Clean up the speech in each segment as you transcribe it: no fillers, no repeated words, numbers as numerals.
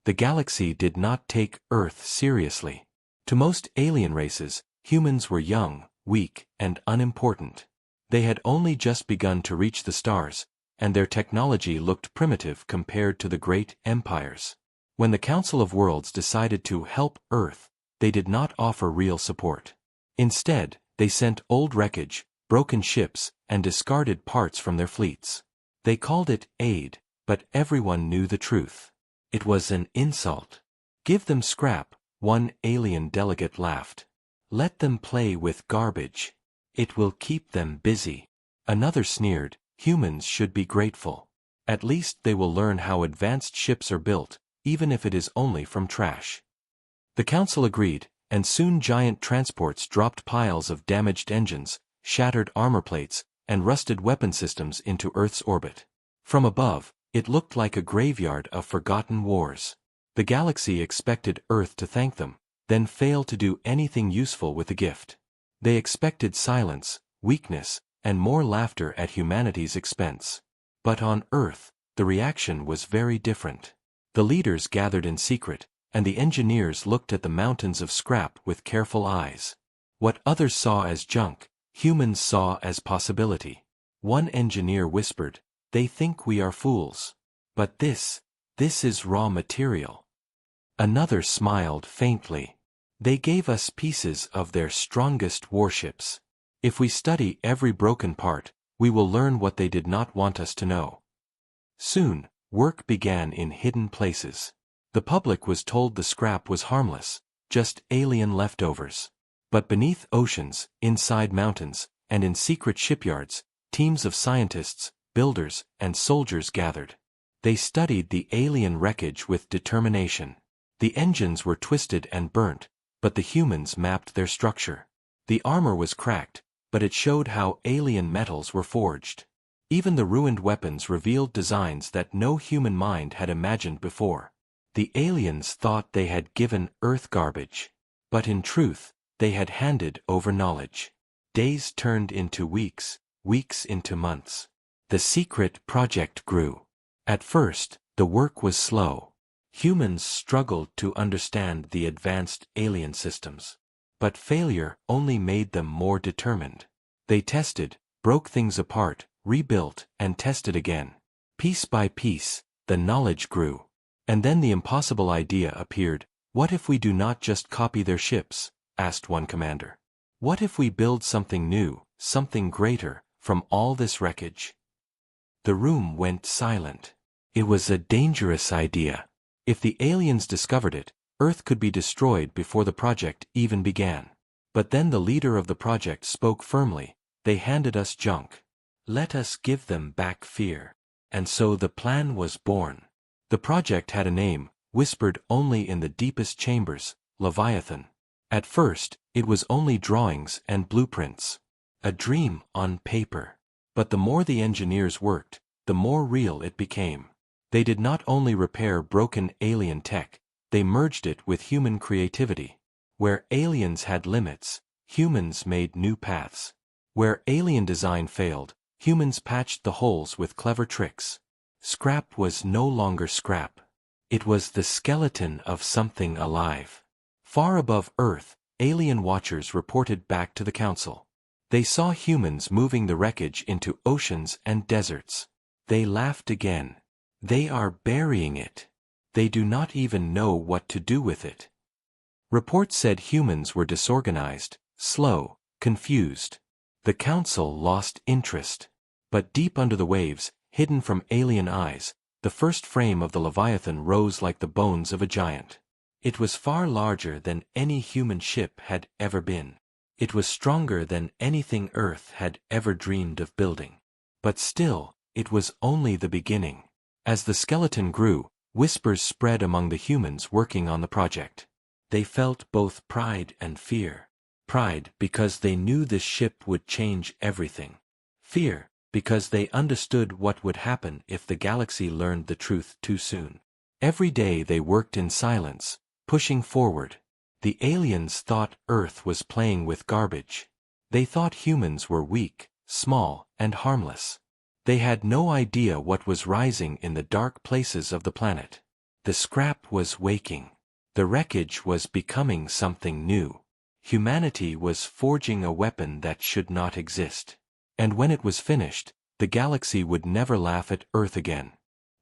the galaxy did not take Earth seriously. To most alien races, humans were young, weak, and unimportant. They had only just begun to reach the stars, and their technology looked primitive compared to the great empires. When the Council of Worlds decided to help Earth, they did not offer real support. Instead, they sent old wreckage, broken ships, and discarded parts from their fleets. They called it aid, but everyone knew the truth. It was an insult. Give them scrap, one alien delegate laughed. Let them play with garbage. It will keep them busy. Another sneered, humans should be grateful. At least they will learn how advanced ships are built, even if it is only from trash. The council agreed, and soon giant transports dropped piles of damaged engines, shattered armor plates, and rusted weapon systems into Earth's orbit. From above, it looked like a graveyard of forgotten wars. The galaxy expected Earth to thank them, then fail to do anything useful with the gift. They expected silence, weakness, and more laughter at humanity's expense. But on Earth, the reaction was very different. The leaders gathered in secret, and the engineers looked at the mountains of scrap with careful eyes. What others saw as junk, humans saw as possibility. One engineer whispered, "They think we are fools. But this is raw material." Another smiled faintly. "They gave us pieces of their strongest warships. If we study every broken part, we will learn what they did not want us to know." Soon, work began in hidden places. The public was told the scrap was harmless, just alien leftovers. But beneath oceans, inside mountains, and in secret shipyards, teams of scientists, builders, and soldiers gathered. They studied the alien wreckage with determination. The engines were twisted and burnt, but the humans mapped their structure. The armor was cracked, but it showed how alien metals were forged. Even the ruined weapons revealed designs that no human mind had imagined before. The aliens thought they had given Earth garbage. But in truth, they had handed over knowledge. Days turned into weeks, weeks into months. The secret project grew. At first, the work was slow. Humans struggled to understand the advanced alien systems. But failure only made them more determined. They tested, broke things apart, rebuilt, and tested again. Piece by piece, the knowledge grew. And then the impossible idea appeared. "What if we do not just copy their ships?" asked one commander. "What if we build something new, something greater, from all this wreckage?" The room went silent. It was a dangerous idea. If the aliens discovered it, Earth could be destroyed before the project even began. But then the leader of the project spoke firmly. "They handed us junk. Let us give them back fear." And so the plan was born. The project had a name, whispered only in the deepest chambers, Leviathan. At first, it was only drawings and blueprints. A dream on paper. But the more the engineers worked, the more real it became. They did not only repair broken alien tech, they merged it with human creativity. Where aliens had limits, humans made new paths. Where alien design failed, humans patched the holes with clever tricks. Scrap was no longer scrap. It was the skeleton of something alive. Far above Earth, alien watchers reported back to the council. They saw humans moving the wreckage into oceans and deserts. They laughed again. "They are burying it. They do not even know what to do with it." Reports said humans were disorganized, slow, confused. The council lost interest. But deep under the waves, hidden from alien eyes, the first frame of the Leviathan rose like the bones of a giant. It was far larger than any human ship had ever been. It was stronger than anything Earth had ever dreamed of building. But still, it was only the beginning. As the skeleton grew, whispers spread among the humans working on the project. They felt both pride and fear. Pride because they knew this ship would change everything. Fear because they understood what would happen if the galaxy learned the truth too soon. Every day they worked in silence, pushing forward. The aliens thought Earth was playing with garbage. They thought humans were weak, small, and harmless. They had no idea what was rising in the dark places of the planet. The scrap was waking. The wreckage was becoming something new. Humanity was forging a weapon that should not exist. And when it was finished, the galaxy would never laugh at Earth again.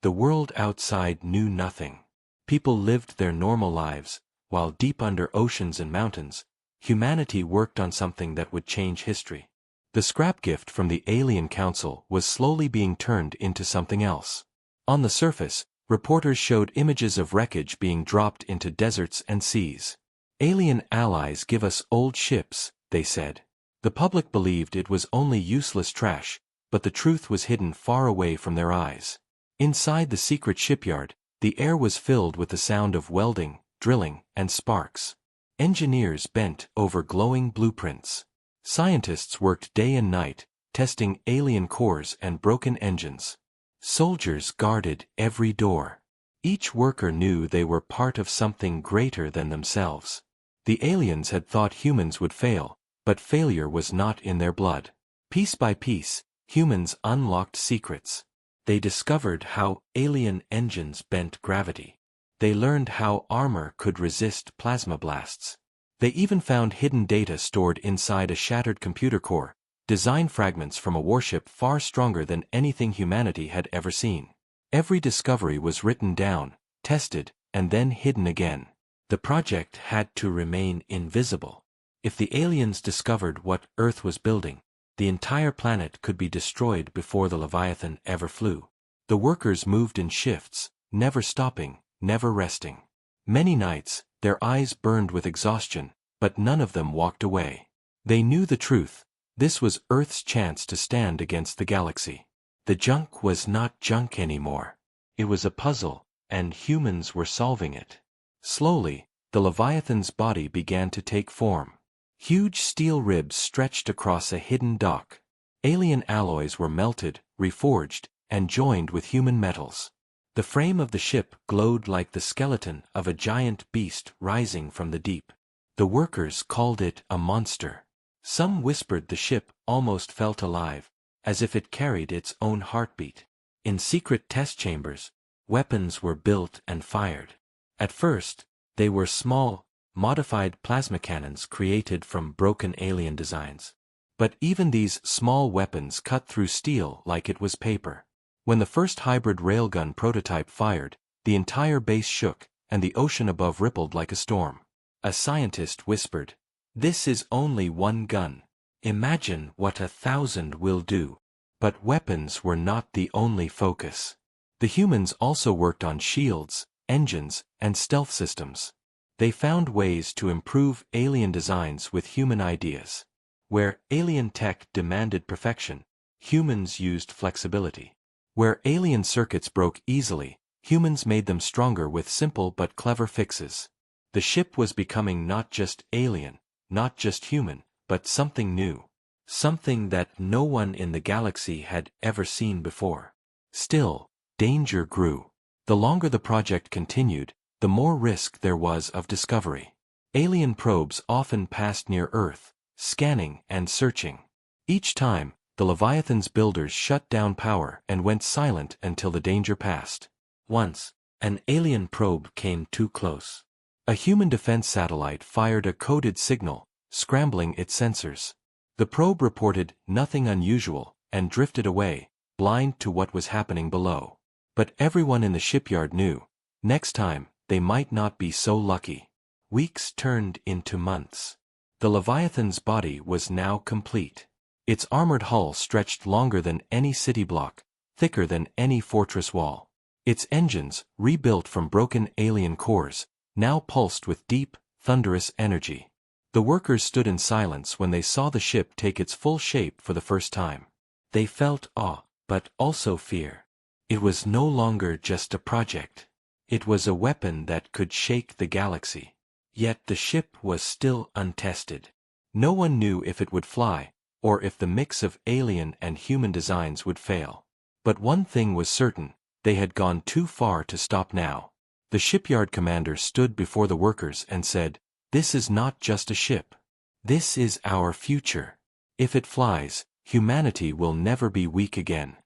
The world outside knew nothing. People lived their normal lives, while deep under oceans and mountains, humanity worked on something that would change history. The scrap gift from the Alien Council was slowly being turned into something else. On the surface, reporters showed images of wreckage being dropped into deserts and seas. Alien allies give us old ships, they said. The public believed it was only useless trash, but the truth was hidden far away from their eyes. Inside the secret shipyard, the air was filled with the sound of welding, drilling, and sparks. Engineers bent over glowing blueprints. Scientists worked day and night, testing alien cores and broken engines. Soldiers guarded every door. Each worker knew they were part of something greater than themselves. The aliens had thought humans would fail, but failure was not in their blood. Piece by piece, humans unlocked secrets. They discovered how alien engines bent gravity. They learned how armor could resist plasma blasts. They even found hidden data stored inside a shattered computer core, design fragments from a warship far stronger than anything humanity had ever seen. Every discovery was written down, tested, and then hidden again. The project had to remain invisible. If the aliens discovered what Earth was building, the entire planet could be destroyed before the Leviathan ever flew. The workers moved in shifts, never stopping, never resting. Many nights, their eyes burned with exhaustion, but none of them walked away. They knew the truth. This was Earth's chance to stand against the galaxy. The junk was not junk anymore. It was a puzzle, and humans were solving it. Slowly, the Leviathan's body began to take form. Huge steel ribs stretched across a hidden dock. Alien alloys were melted, reforged, and joined with human metals. The frame of the ship glowed like the skeleton of a giant beast rising from the deep. The workers called it a monster. Some whispered the ship almost felt alive, as if it carried its own heartbeat. In secret test chambers, weapons were built and fired. At first, they were small, modified plasma cannons created from broken alien designs. But even these small weapons cut through steel like it was paper. When the first hybrid railgun prototype fired, the entire base shook, and the ocean above rippled like a storm. A scientist whispered, "This is only one gun. Imagine what 1,000 will do." But weapons were not the only focus. The humans also worked on shields, engines, and stealth systems. They found ways to improve alien designs with human ideas. Where alien tech demanded perfection, humans used flexibility. Where alien circuits broke easily, humans made them stronger with simple but clever fixes. The ship was becoming not just alien, not just human, but something new. Something that no one in the galaxy had ever seen before. Still, danger grew. The longer the project continued, the more risk there was of discovery. Alien probes often passed near Earth, scanning and searching. Each time, the Leviathan's builders shut down power and went silent until the danger passed. Once, an alien probe came too close. A human defense satellite fired a coded signal, scrambling its sensors. The probe reported nothing unusual and drifted away, blind to what was happening below. But everyone in the shipyard knew, next time, they might not be so lucky. Weeks turned into months. The Leviathan's body was now complete. Its armored hull stretched longer than any city block, thicker than any fortress wall. Its engines, rebuilt from broken alien cores, now pulsed with deep, thunderous energy. The workers stood in silence when they saw the ship take its full shape for the first time. They felt awe, but also fear. It was no longer just a project. It was a weapon that could shake the galaxy. Yet the ship was still untested. No one knew if it would fly, or if the mix of alien and human designs would fail. But one thing was certain, they had gone too far to stop now. The shipyard commander stood before the workers and said, "This is not just a ship. This is our future. If it flies, humanity will never be weak again."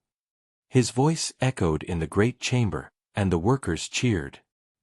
His voice echoed in the great chamber, and the workers cheered.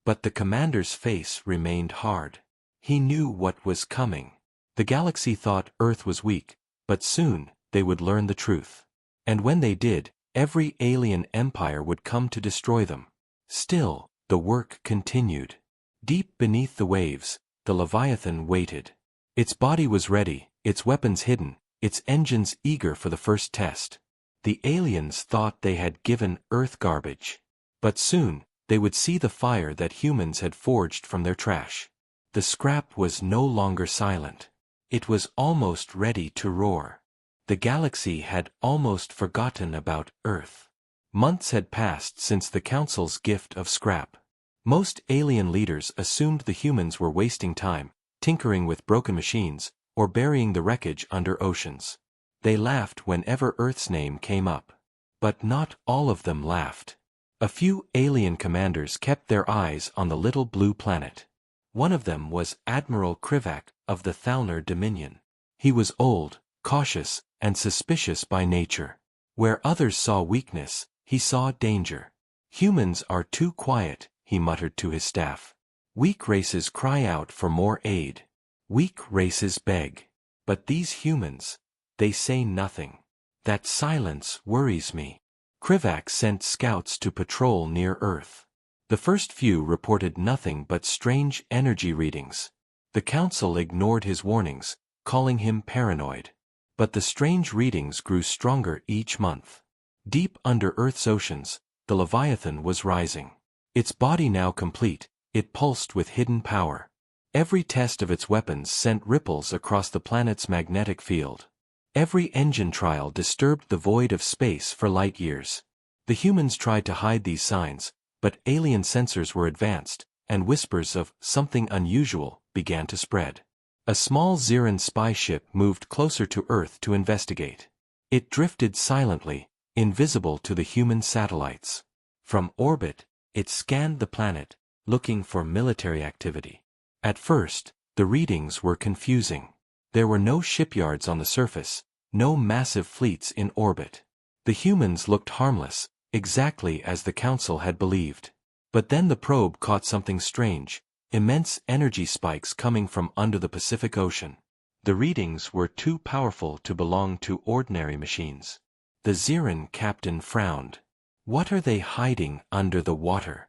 But the commander's face remained hard. He knew what was coming. The galaxy thought Earth was weak, but soon they would learn the truth. And when they did, every alien empire would come to destroy them. Still, the work continued. Deep beneath the waves, the Leviathan waited. Its body was ready, its weapons hidden, its engines eager for the first test. The aliens thought they had given Earth garbage. But soon, they would see the fire that humans had forged from their trash. The scrap was no longer silent. It was almost ready to roar. The galaxy had almost forgotten about Earth. Months had passed since the Council's gift of scrap. Most alien leaders assumed the humans were wasting time, tinkering with broken machines, or burying the wreckage under oceans. They laughed whenever Earth's name came up. But not all of them laughed. A few alien commanders kept their eyes on the little blue planet. One of them was Admiral Krivak of the Thalner Dominion. He was old, cautious, and suspicious by nature. Where others saw weakness, he saw danger. Humans are too quiet, he muttered to his staff. Weak races cry out for more aid. Weak races beg. But these humans, they say nothing. That silence worries me. Krivak sent scouts to patrol near Earth. The first few reported nothing but strange energy readings. The Council ignored his warnings, calling him paranoid. But the strange readings grew stronger each month. Deep under Earth's oceans, the Leviathan was rising. Its body now complete, it pulsed with hidden power. Every test of its weapons sent ripples across the planet's magnetic field. Every engine trial disturbed the void of space for light years. The humans tried to hide these signs, but alien sensors were advanced, and whispers of something unusual began to spread. A small Xeran spy ship moved closer to Earth to investigate. It drifted silently, invisible to the human satellites. From orbit, it scanned the planet, looking for military activity. At first, the readings were confusing. There were no shipyards on the surface, no massive fleets in orbit. The humans looked harmless, exactly as the Council had believed. But then the probe caught something strange, immense energy spikes coming from under the Pacific Ocean. The readings were too powerful to belong to ordinary machines. The Xeran captain frowned. What are they hiding under the water?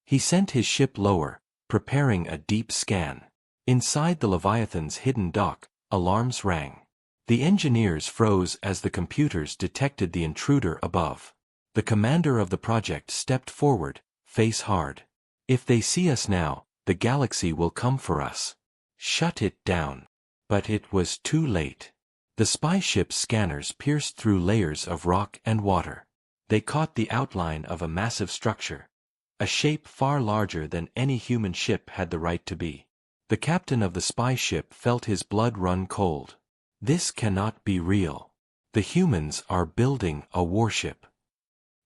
He sent his ship lower, preparing a deep scan. Inside the Leviathan's hidden dock, alarms rang. The engineers froze as the computers detected the intruder above. The commander of the project stepped forward, face hard. If they see us now, the galaxy will come for us. Shut it down. But it was too late. The spy ship's scanners pierced through layers of rock and water. They caught the outline of a massive structure. A shape far larger than any human ship had the right to be. The captain of the spy ship felt his blood run cold. This cannot be real. The humans are building a warship.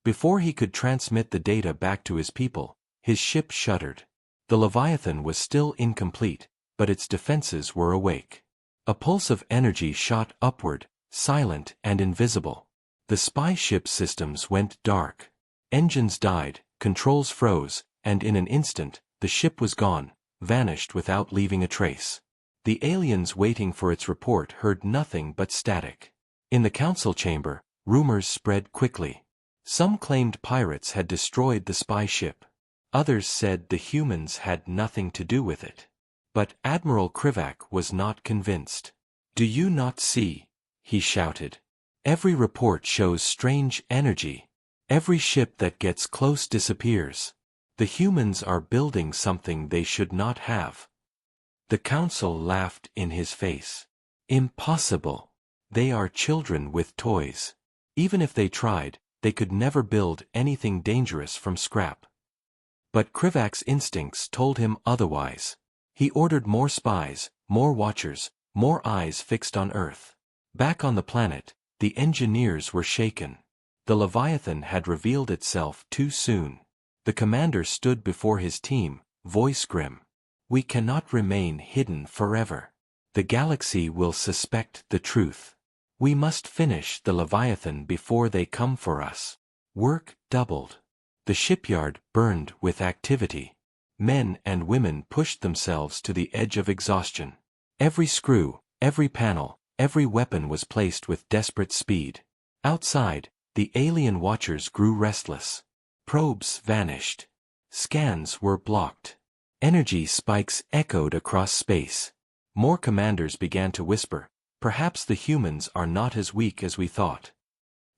Before he could transmit the data back to his people, his ship shuddered. The Leviathan was still incomplete, but its defenses were awake. A pulse of energy shot upward, silent and invisible. The spy ship's systems went dark. Engines died, controls froze, and in an instant, the ship was gone, vanished without leaving a trace. The aliens waiting for its report heard nothing but static. In the council chamber, rumors spread quickly. Some claimed pirates had destroyed the spy ship. Others said the humans had nothing to do with it. But Admiral Krivak was not convinced. "Do you not see?" he shouted. "Every report shows strange energy. Every ship that gets close disappears. The humans are building something they should not have." The council laughed in his face. "Impossible. They are children with toys. Even if they tried, they could never build anything dangerous from scrap." But Krivak's instincts told him otherwise. He ordered more spies, more watchers, more eyes fixed on Earth. Back on the planet, the engineers were shaken. The Leviathan had revealed itself too soon. The commander stood before his team, voice grim. "We cannot remain hidden forever. The galaxy will suspect the truth. We must finish the Leviathan before they come for us." Work doubled. The shipyard burned with activity. Men and women pushed themselves to the edge of exhaustion. Every screw, every panel, every weapon was placed with desperate speed. Outside, the alien watchers grew restless. Probes vanished. Scans were blocked. Energy spikes echoed across space. More commanders began to whisper, "Perhaps the humans are not as weak as we thought."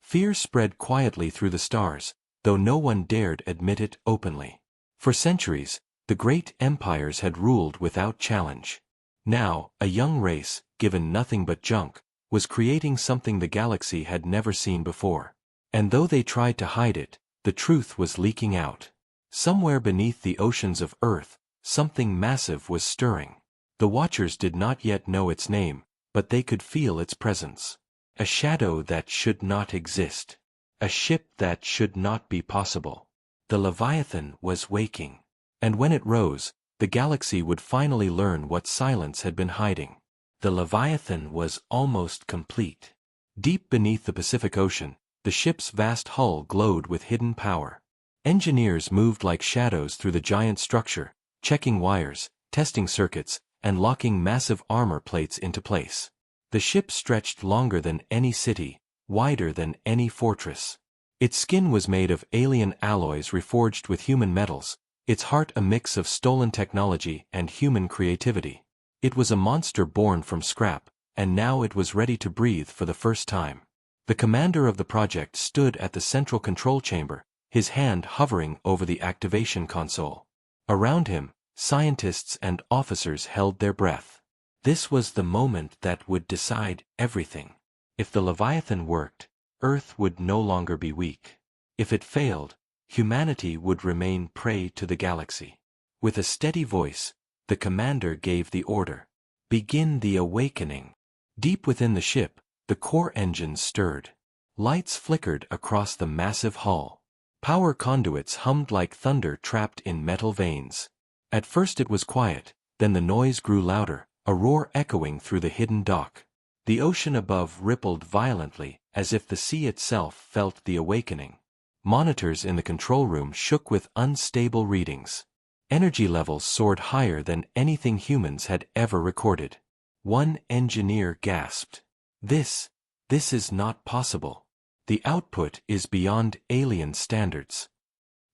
Fear spread quietly through the stars, though no one dared admit it openly. For centuries, the great empires had ruled without challenge. Now, a young race, given nothing but junk, was creating something the galaxy had never seen before. And though they tried to hide it, the truth was leaking out. Somewhere beneath the oceans of Earth, something massive was stirring. The Watchers did not yet know its name, but they could feel its presence. A shadow that should not exist. A ship that should not be possible. The Leviathan was waking. And when it rose, the galaxy would finally learn what silence had been hiding. The Leviathan was almost complete. Deep beneath the Pacific Ocean, the ship's vast hull glowed with hidden power. Engineers moved like shadows through the giant structure, checking wires, testing circuits, and locking massive armor plates into place. The ship stretched longer than any city, wider than any fortress. Its skin was made of alien alloys reforged with human metals, its heart a mix of stolen technology and human creativity. It was a monster born from scrap, and now it was ready to breathe for the first time. The commander of the project stood at the central control chamber, his hand hovering over the activation console. Around him, scientists and officers held their breath. This was the moment that would decide everything. If the Leviathan worked, Earth would no longer be weak. If it failed, humanity would remain prey to the galaxy. With a steady voice, the commander gave the order. Begin the awakening. Deep within the ship, the core engines stirred. Lights flickered across the massive hull. Power conduits hummed like thunder trapped in metal veins. At first it was quiet, then the noise grew louder, a roar echoing through the hidden dock. The ocean above rippled violently, as if the sea itself felt the awakening. Monitors in the control room shook with unstable readings. Energy levels soared higher than anything humans had ever recorded. One engineer gasped. This is not possible. The output is beyond alien standards."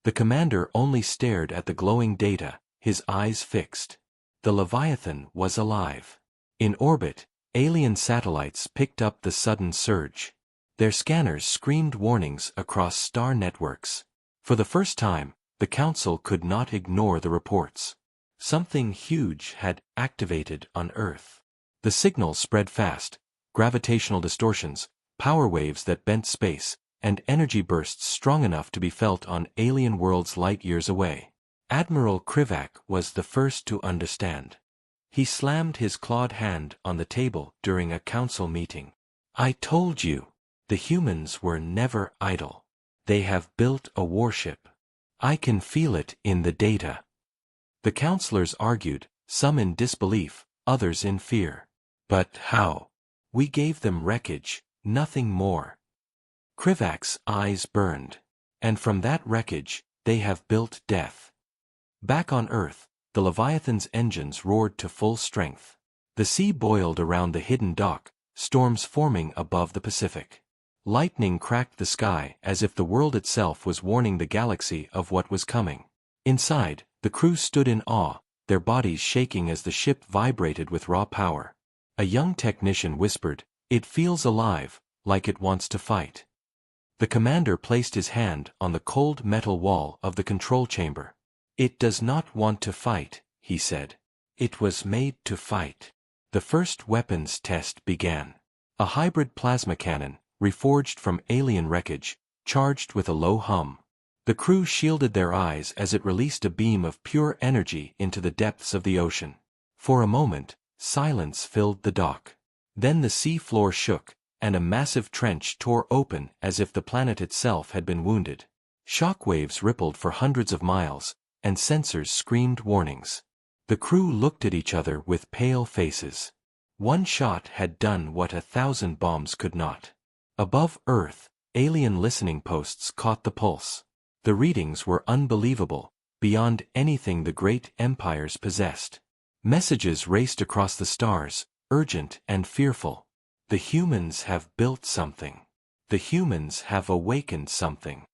The commander only stared at the glowing data, his eyes fixed. The Leviathan was alive. In orbit, alien satellites picked up the sudden surge. Their scanners screamed warnings across star networks. For the first time, the Council could not ignore the reports. Something huge had activated on Earth. The signal spread fast: gravitational distortions, power waves that bent space, and energy bursts strong enough to be felt on alien worlds light years away. Admiral Krivak was the first to understand. He slammed his clawed hand on the table during a council meeting. "I told you, the humans were never idle. They have built a warship. I can feel it in the data." The counselors argued, some in disbelief, others in fear. "But how? We gave them wreckage, nothing more." Krivak's eyes burned. "And from that wreckage, they have built death." Back on Earth, the Leviathan's engines roared to full strength. The sea boiled around the hidden dock, storms forming above the Pacific. Lightning cracked the sky as if the world itself was warning the galaxy of what was coming. Inside, the crew stood in awe, their bodies shaking as the ship vibrated with raw power. A young technician whispered, "It feels alive, like it wants to fight." The commander placed his hand on the cold metal wall of the control chamber. "It does not want to fight," he said. "It was made to fight." The first weapons test began. A hybrid plasma cannon, reforged from alien wreckage, charged with a low hum. The crew shielded their eyes as it released a beam of pure energy into the depths of the ocean. For a moment, silence filled the dock. Then the sea floor shook, and a massive trench tore open as if the planet itself had been wounded. Shock waves rippled for hundreds of miles, and sensors screamed warnings. The crew looked at each other with pale faces. One shot had done what 1,000 bombs could not. Above Earth, alien listening posts caught the pulse. The readings were unbelievable, beyond anything the great empires possessed. Messages raced across the stars, urgent and fearful. The humans have built something. The humans have awakened something.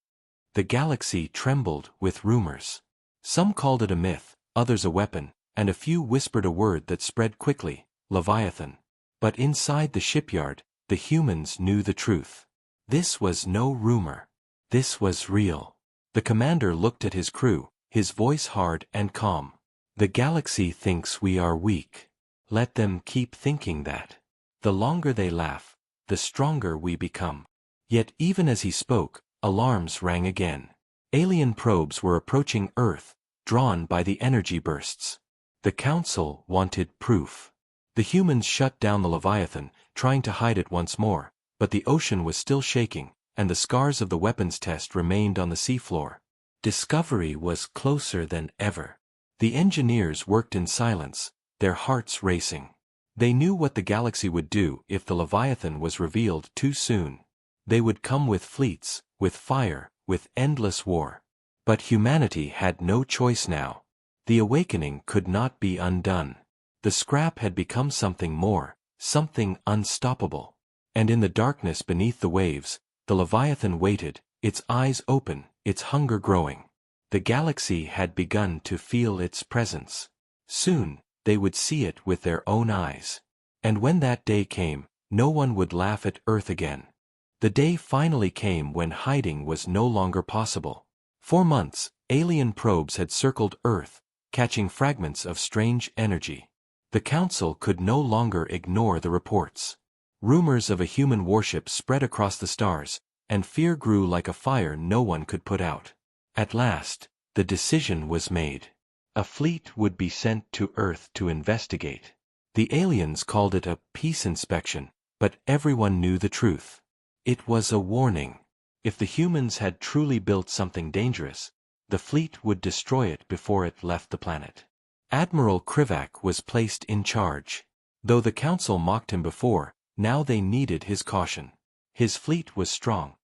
The galaxy trembled with rumors. Some called it a myth, others a weapon, and a few whispered a word that spread quickly, Leviathan. But inside the shipyard, the humans knew the truth. This was no rumor. This was real. The commander looked at his crew, his voice hard and calm. The galaxy thinks we are weak. Let them keep thinking that. The longer they laugh, the stronger we become. Yet even as he spoke, alarms rang again. Alien probes were approaching Earth, drawn by the energy bursts. The Council wanted proof. The humans shut down the Leviathan, trying to hide it once more, but the ocean was still shaking, and the scars of the weapons test remained on the seafloor. Discovery was closer than ever. The engineers worked in silence, their hearts racing. They knew what the galaxy would do if the Leviathan was revealed too soon. They would come with fleets, with fire, with endless war. But humanity had no choice now. The awakening could not be undone. The scrap had become something more, something unstoppable. And in the darkness beneath the waves, the Leviathan waited, its eyes open, its hunger growing. The galaxy had begun to feel its presence. Soon, they would see it with their own eyes. And when that day came, no one would laugh at Earth again. The day finally came when hiding was no longer possible. For months, alien probes had circled Earth, catching fragments of strange energy. The Council could no longer ignore the reports. Rumors of a human warship spread across the stars, and fear grew like a fire no one could put out. At last, the decision was made. A fleet would be sent to Earth to investigate. The aliens called it a peace inspection, but everyone knew the truth. It was a warning. If the humans had truly built something dangerous, the fleet would destroy it before it left the planet. Admiral Krivak was placed in charge. Though the Council mocked him before, now they needed his caution. His fleet was strong.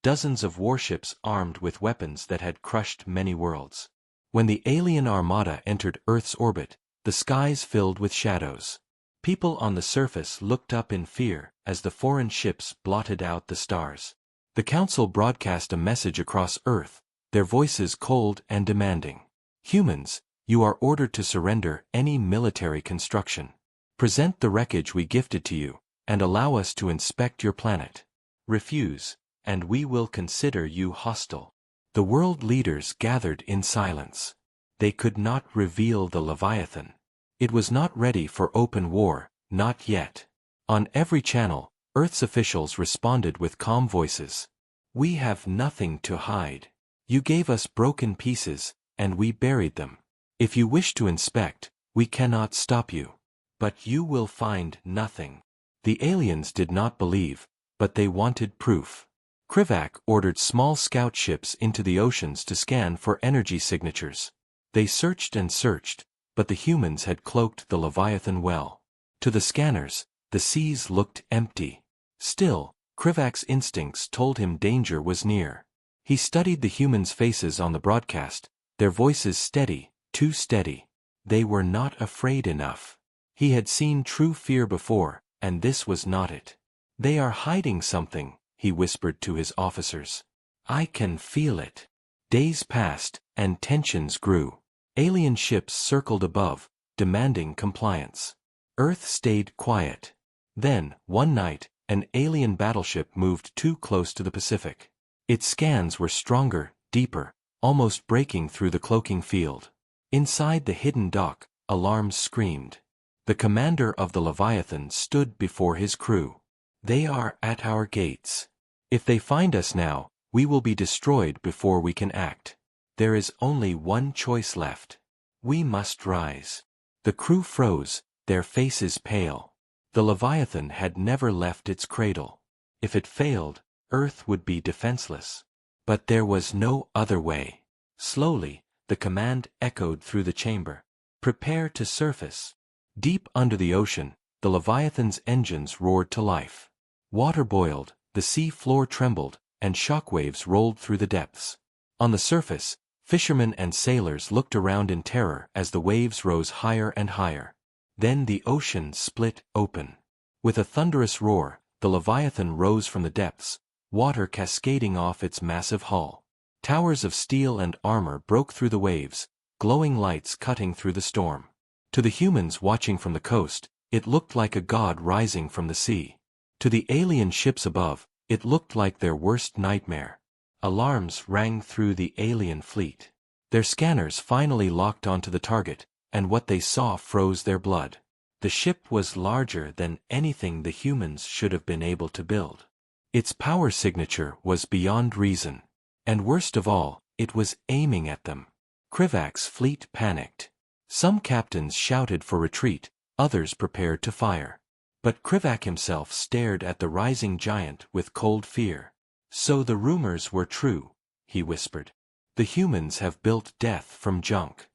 Dozens of warships armed with weapons that had crushed many worlds. When the alien armada entered Earth's orbit, the skies filled with shadows. People on the surface looked up in fear as the foreign ships blotted out the stars. The Council broadcast a message across Earth, their voices cold and demanding. Humans, you are ordered to surrender any military construction. Present the wreckage we gifted to you, and allow us to inspect your planet. Refuse, and we will consider you hostile. The world leaders gathered in silence. They could not reveal the Leviathan. It was not ready for open war, not yet. On every channel, Earth's officials responded with calm voices. We have nothing to hide. You gave us broken pieces, and we buried them. If you wish to inspect, we cannot stop you. But you will find nothing. The aliens did not believe, but they wanted proof. Krivak ordered small scout ships into the oceans to scan for energy signatures. They searched and searched, but the humans had cloaked the Leviathan well. To the scanners, the seas looked empty. Still, Krivak's instincts told him danger was near. He studied the humans' faces on the broadcast, their voices steady, too steady. They were not afraid enough. He had seen true fear before, and this was not it. They are hiding something, he whispered to his officers. I can feel it. Days passed, and tensions grew. Alien ships circled above, demanding compliance. Earth stayed quiet. Then, one night, an alien battleship moved too close to the Pacific. Its scans were stronger, deeper, almost breaking through the cloaking field. Inside the hidden dock, alarms screamed. The commander of the Leviathan stood before his crew. They are at our gates. If they find us now, we will be destroyed before we can act. There is only one choice left. We must rise. The crew froze, their faces pale. The Leviathan had never left its cradle. If it failed, Earth would be defenseless. But there was no other way. Slowly, the command echoed through the chamber. Prepare to surface. Deep under the ocean, the Leviathan's engines roared to life. Water boiled, the sea floor trembled, and shockwaves rolled through the depths. On the surface, Fishermen and sailors looked around in terror as the waves rose higher and higher. Then the ocean split open. With a thunderous roar, the Leviathan rose from the depths, water cascading off its massive hull. Towers of steel and armor broke through the waves, glowing lights cutting through the storm. To the humans watching from the coast, it looked like a god rising from the sea. To the alien ships above, it looked like their worst nightmare. Alarms rang through the alien fleet. Their scanners finally locked onto the target, and what they saw froze their blood. The ship was larger than anything the humans should have been able to build. Its power signature was beyond reason. And worst of all, it was aiming at them. Krivak's fleet panicked. Some captains shouted for retreat, others prepared to fire. But Krivak himself stared at the rising giant with cold fear. "So the rumors were true," he whispered. "The humans have built death from junk."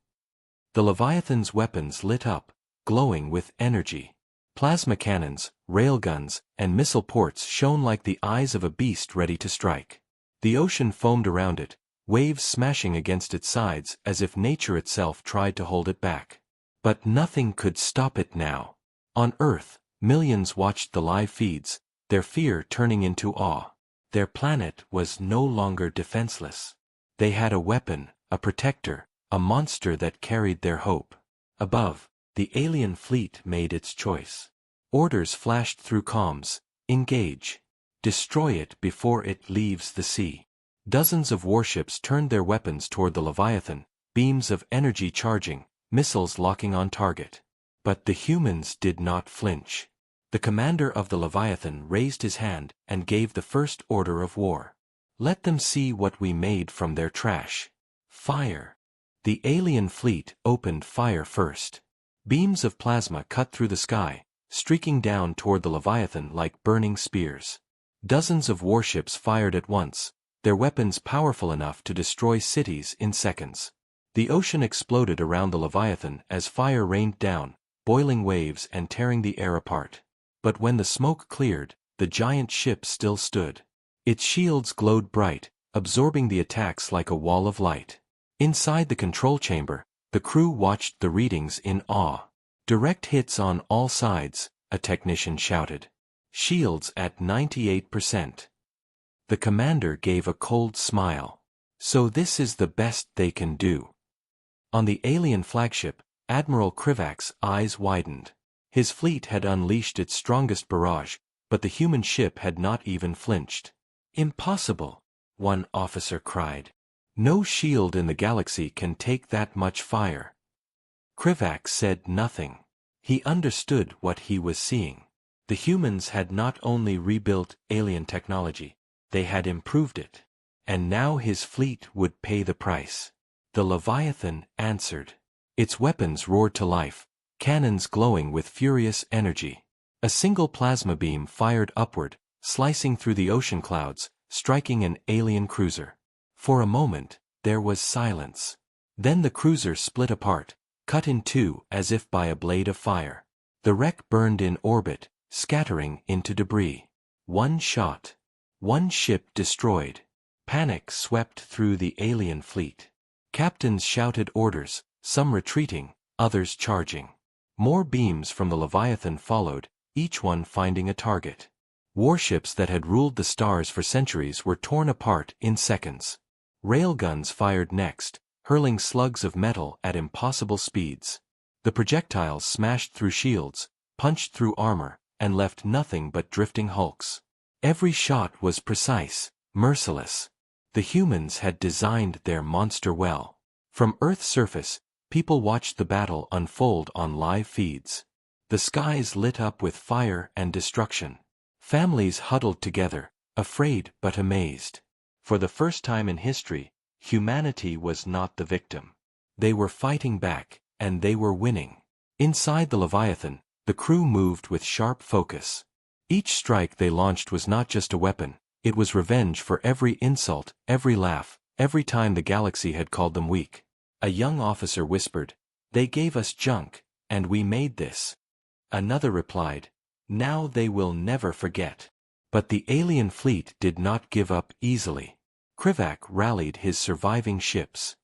The Leviathan's weapons lit up, glowing with energy. Plasma cannons, railguns, and missile ports shone like the eyes of a beast ready to strike. The ocean foamed around it, waves smashing against its sides as if nature itself tried to hold it back. But nothing could stop it now. On Earth, millions watched the live feeds, their fear turning into awe. Their planet was no longer defenseless. They had a weapon, a protector, a monster that carried their hope. Above, the alien fleet made its choice. Orders flashed through comms: engage. Destroy it before it leaves the sea. Dozens of warships turned their weapons toward the Leviathan, beams of energy charging, missiles locking on target. But the humans did not flinch. The commander of the Leviathan raised his hand and gave the first order of war. "Let them see what we made from their trash. Fire." The alien fleet opened fire first. Beams of plasma cut through the sky, streaking down toward the Leviathan like burning spears. Dozens of warships fired at once, their weapons powerful enough to destroy cities in seconds. The ocean exploded around the Leviathan as fire rained down, boiling waves and tearing the air apart. But when the smoke cleared, the giant ship still stood. Its shields glowed bright, absorbing the attacks like a wall of light. Inside the control chamber, the crew watched the readings in awe. "Direct hits on all sides," a technician shouted. "Shields at 98%. The commander gave a cold smile. "So this is the best they can do." On the alien flagship, Admiral Krivak's eyes widened. His fleet had unleashed its strongest barrage, but the human ship had not even flinched. "Impossible," one officer cried. "No shield in the galaxy can take that much fire." Krivak said nothing. He understood what he was seeing. The humans had not only rebuilt alien technology, they had improved it. And now his fleet would pay the price. The Leviathan answered. Its weapons roared to life, cannons glowing with furious energy. A single plasma beam fired upward, slicing through the ocean clouds, striking an alien cruiser. For a moment, there was silence. Then the cruiser split apart, cut in two as if by a blade of fire. The wreck burned in orbit, scattering into debris. One shot. One ship destroyed. Panic swept through the alien fleet. Captains shouted orders, some retreating, others charging. More beams from the Leviathan followed, each one finding a target. Warships that had ruled the stars for centuries were torn apart in seconds. Railguns fired next, hurling slugs of metal at impossible speeds. The projectiles smashed through shields, punched through armor, and left nothing but drifting hulks. Every shot was precise, merciless. The humans had designed their monster well. From Earth's surface, people watched the battle unfold on live feeds. The skies lit up with fire and destruction. Families huddled together, afraid but amazed. For the first time in history, humanity was not the victim. They were fighting back, and they were winning. Inside the Leviathan, the crew moved with sharp focus. Each strike they launched was not just a weapon, it was revenge for every insult, every laugh, every time the galaxy had called them weak. A young officer whispered, "They gave us junk, and we made this." Another replied, "Now they will never forget." But the alien fleet did not give up easily. Krivak rallied his surviving ships.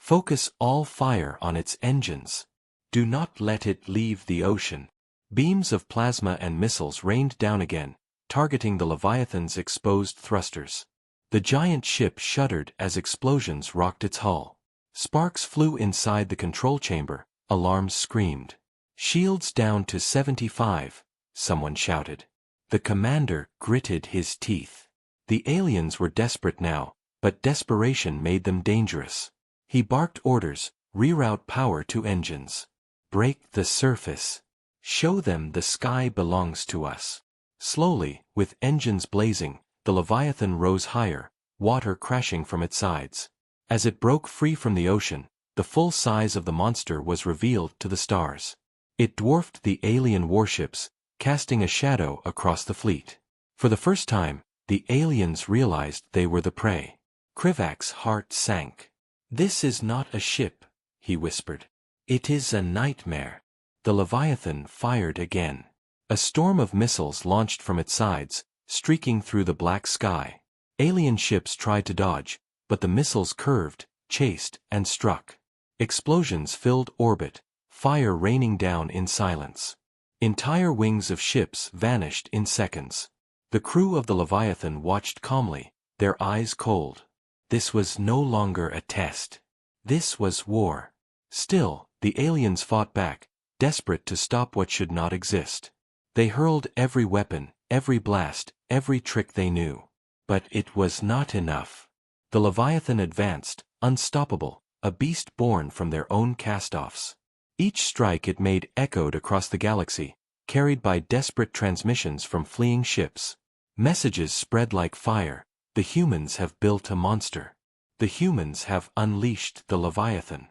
Focus all fire on its engines. Do not let it leave the ocean. Beams of plasma and missiles rained down again, targeting the Leviathan's exposed thrusters. The giant ship shuddered as explosions rocked its hull. Sparks flew inside the control chamber, alarms screamed. "Shields down to 75, someone shouted. The commander gritted his teeth. The aliens were desperate now, but desperation made them dangerous. He barked orders, reroute power to engines. Break the surface. Show them the sky belongs to us. Slowly, with engines blazing, the Leviathan rose higher, water crashing from its sides. As it broke free from the ocean, the full size of the monster was revealed to the stars. It dwarfed the alien warships, casting a shadow across the fleet. For the first time, the aliens realized they were the prey. Krivak's heart sank. "This is not a ship," he whispered. "It is a nightmare." The Leviathan fired again. A storm of missiles launched from its sides, streaking through the black sky. Alien ships tried to dodge, but the missiles curved, chased, and struck. Explosions filled orbit, fire raining down in silence. Entire wings of ships vanished in seconds. The crew of the Leviathan watched calmly, their eyes cold. This was no longer a test. This was war. Still, the aliens fought back, desperate to stop what should not exist. They hurled every weapon, every blast, every trick they knew. But it was not enough. The Leviathan advanced, unstoppable, a beast born from their own cast-offs. Each strike it made echoed across the galaxy, carried by desperate transmissions from fleeing ships. Messages spread like fire. The humans have built a monster. The humans have unleashed the Leviathan.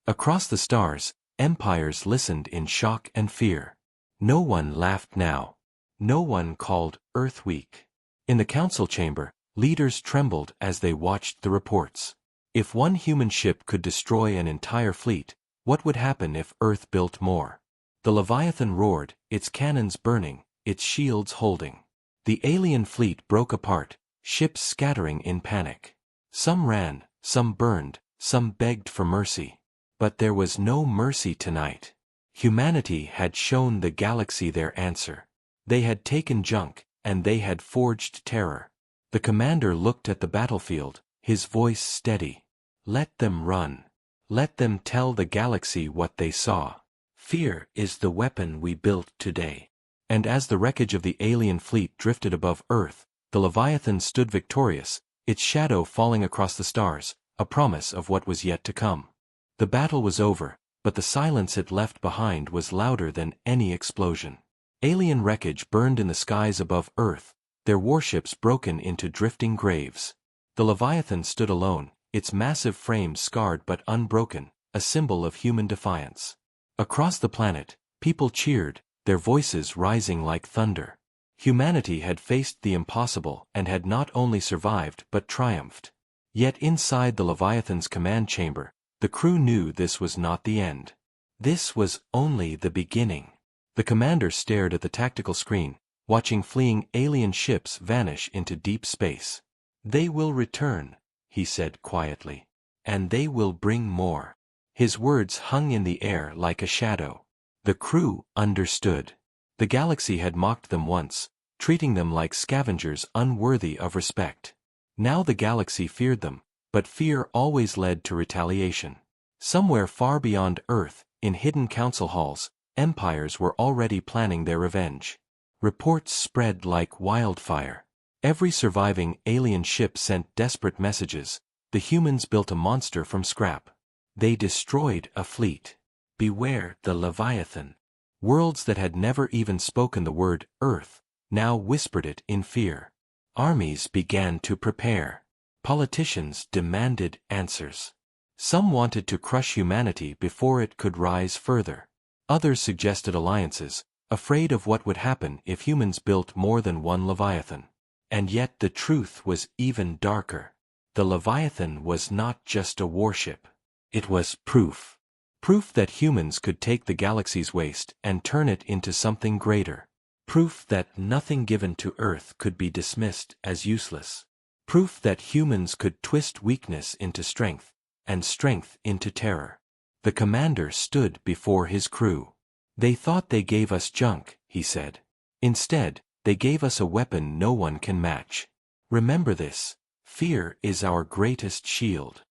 Across the stars, empires listened in shock and fear. No one laughed now. No one called Earth weak. In the council chamber, leaders trembled as they watched the reports. If one human ship could destroy an entire fleet, what would happen if Earth built more? The Leviathan roared, its cannons burning, its shields holding. The alien fleet broke apart, ships scattering in panic. Some ran, some burned, some begged for mercy. But there was no mercy tonight. Humanity had shown the galaxy their answer. They had taken junk, and they had forged terror. The commander looked at the battlefield, his voice steady. "Let them run. Let them tell the galaxy what they saw. Fear is the weapon we built today." And as the wreckage of the alien fleet drifted above Earth, the Leviathan stood victorious, its shadow falling across the stars, a promise of what was yet to come. The battle was over, but the silence it left behind was louder than any explosion. Alien wreckage burned in the skies above Earth, their warships broken into drifting graves. The Leviathan stood alone, its massive frame scarred but unbroken, a symbol of human defiance. Across the planet, people cheered, their voices rising like thunder. Humanity had faced the impossible and had not only survived but triumphed. Yet inside the Leviathan's command chamber, the crew knew this was not the end. This was only the beginning. The commander stared at the tactical screen, watching fleeing alien ships vanish into deep space. "They will return," he said quietly. "And they will bring more." His words hung in the air like a shadow. The crew understood. The galaxy had mocked them once, treating them like scavengers unworthy of respect. Now the galaxy feared them, but fear always led to retaliation. Somewhere far beyond Earth, in hidden council halls, empires were already planning their revenge. Reports spread like wildfire. Every surviving alien ship sent desperate messages. The humans built a monster from scrap. They destroyed a fleet. Beware the Leviathan. Worlds that had never even spoken the word Earth now whispered it in fear. Armies began to prepare. Politicians demanded answers. Some wanted to crush humanity before it could rise further. Others suggested alliances, afraid of what would happen if humans built more than one Leviathan. And yet the truth was even darker. The Leviathan was not just a warship. It was proof. Proof that humans could take the galaxy's waste and turn it into something greater. Proof that nothing given to Earth could be dismissed as useless. Proof that humans could twist weakness into strength, and strength into terror. The commander stood before his crew. "They thought they gave us junk," he said. "Instead, they gave us a weapon no one can match. Remember this: fear is our greatest shield."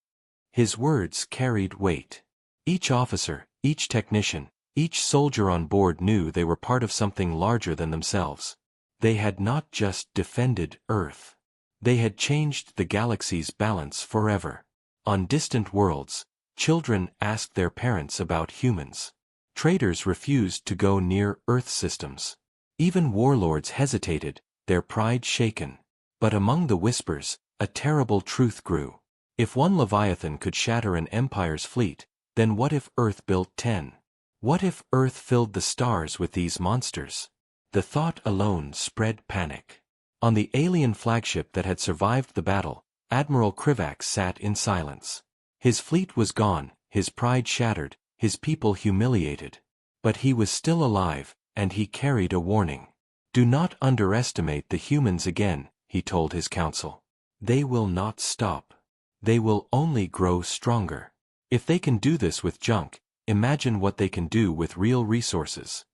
His words carried weight. Each officer, each technician, each soldier on board knew they were part of something larger than themselves. They had not just defended Earth. They had changed the galaxy's balance forever. On distant worlds, children asked their parents about humans. Traders refused to go near Earth systems. Even warlords hesitated, their pride shaken. But among the whispers, a terrible truth grew. If one Leviathan could shatter an empire's fleet, then what if Earth built 10? What if Earth filled the stars with these monsters? The thought alone spread panic. On the alien flagship that had survived the battle, Admiral Krivax sat in silence. His fleet was gone, his pride shattered, his people humiliated. But he was still alive, and he carried a warning. "Do not underestimate the humans again," he told his council. "They will not stop. They will only grow stronger. If they can do this with junk, imagine what they can do with real resources."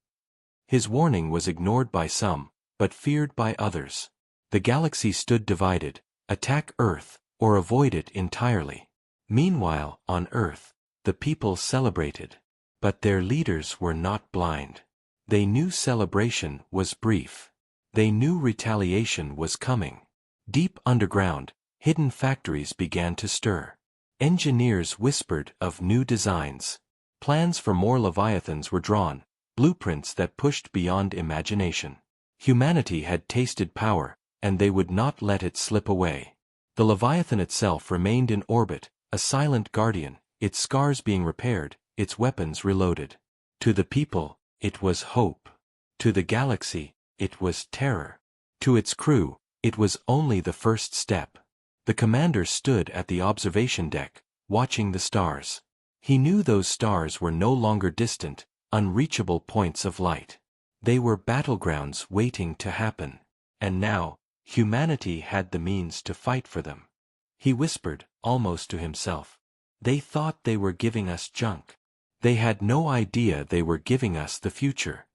His warning was ignored by some, but feared by others. The galaxy stood divided: attack Earth, or avoid it entirely. Meanwhile, on Earth, the people celebrated. But their leaders were not blind. They knew celebration was brief. They knew retaliation was coming. Deep underground, hidden factories began to stir. Engineers whispered of new designs. Plans for more Leviathans were drawn, blueprints that pushed beyond imagination. Humanity had tasted power, and they would not let it slip away. The Leviathan itself remained in orbit, a silent guardian, its scars being repaired, its weapons reloaded. To the people, it was hope. To the galaxy, it was terror. To its crew, it was only the first step. The commander stood at the observation deck, watching the stars. He knew those stars were no longer distant, unreachable points of light. They were battlegrounds waiting to happen. And now, humanity had the means to fight for them. He whispered, almost to himself. "They thought they were giving us junk. They had no idea they were giving us the future."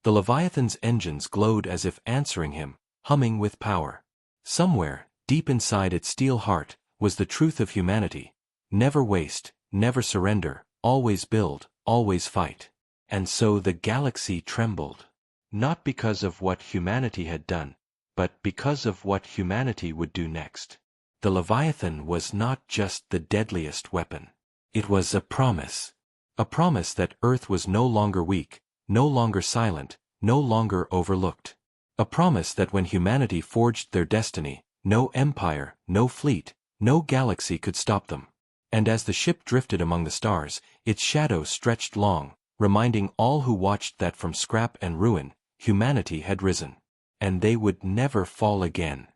The Leviathan's engines glowed as if answering him, humming with power. Somewhere, deep inside its steel heart, was the truth of humanity. Never waste, never surrender, always build, always fight. And so the galaxy trembled. Not because of what humanity had done, but because of what humanity would do next. The Leviathan was not just the deadliest weapon. It was a promise. A promise that Earth was no longer weak, no longer silent, no longer overlooked. A promise that when humanity forged their destiny, no empire, no fleet, no galaxy could stop them. And as the ship drifted among the stars, its shadow stretched long, reminding all who watched that from scrap and ruin, humanity had risen. And they would never fall again.